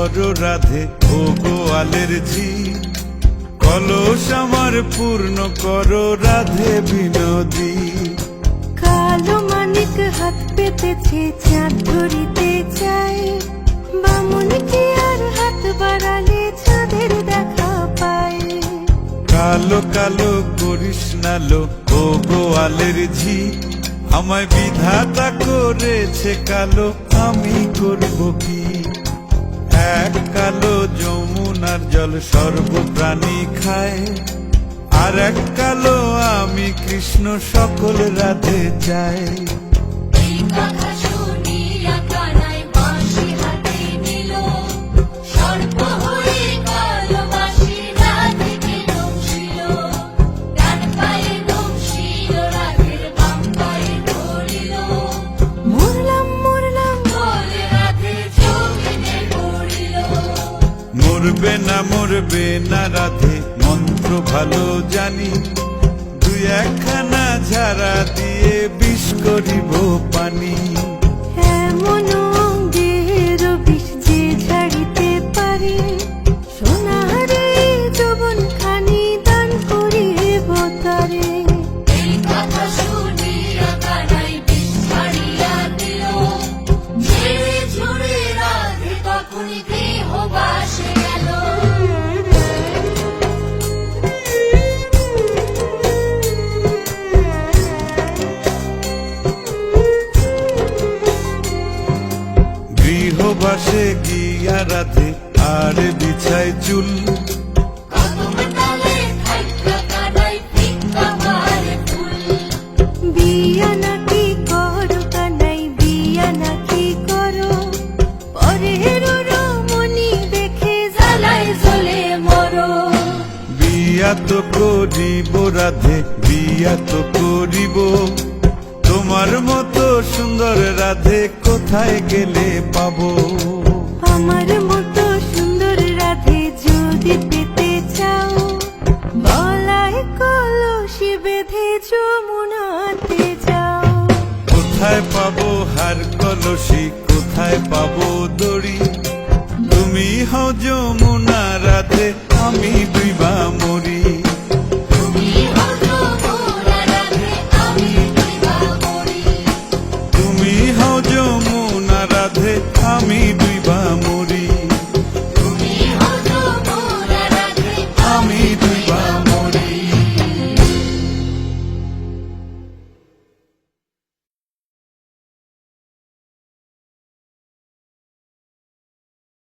করো রাধে ও গোয়ালের ঝি, কলস আমার পূর্ণ করো রাধে বিনোদী। কালো মানিক হাত পেতেছে চাঁদ ধরিতে চাই, বামুন কি আর হাত বাড়ালে চাঁদের দেখা পায়। কালো কালো করিস নালো ও গোয়ালের ঝি, আমায় বিধাতা করেছে কালো, আমি করব কি? এক কালো যমুনার জল সর্বপ্রাণী খায়, আর এক কালো আমি কৃষ্ণ সকল রাধে চাই। এই কথা শুনিয়া কানাই বাঁশি হাতে নিল, সর্প হয়ে কালো বাঁশি রাধেকে দংশিল। ডান পায়ে দংশিল রাধের, বাম পায়ে ধরিল, মরলাম মরলাম বলে রাধে জমিনে পড়িল। মরবে না রাধে মন্ত্র ভালো জানি, দুই একখানা ঝাড়া দিয়ে বিষ করিব পানি। এমন অঙ্গের বিষ যে ঝাড়িতে পারে, সোনারে যৌবন খানি দান করিব তারে। এই কথা শুনিয়া কানাই বিষ ছাড়িয়া দিল, ঝেড়ে ঝুড়ে রাধে তখনই গৃহবাসে গেল। গৃহবাসে গিয়া রাধে আর বিছায় চুল, কদম ডালে থাইকা কানাই ফিক্কা মারে ফুল। বিয়া নাকি করো কানাই বিয়া নাকি করো, পরের রমণী দেখে জ্বালায় জ্বলে মরো। বিয়া তো করিব রাধে বিয়া তো করিব, তোমার মতো সুন্দর রাধে কোথায় গেলে পাবো? আমার মতো সুন্দর রাধে যদি পেতে চাও, গলায় কলসি বেঁধে যমুনাতে যাও। কোথায় পাবো হার কলসি, কোথায় পাবো দড়ি? তুমি হও যমুনা রাধে, আমি ডুইবা মরি।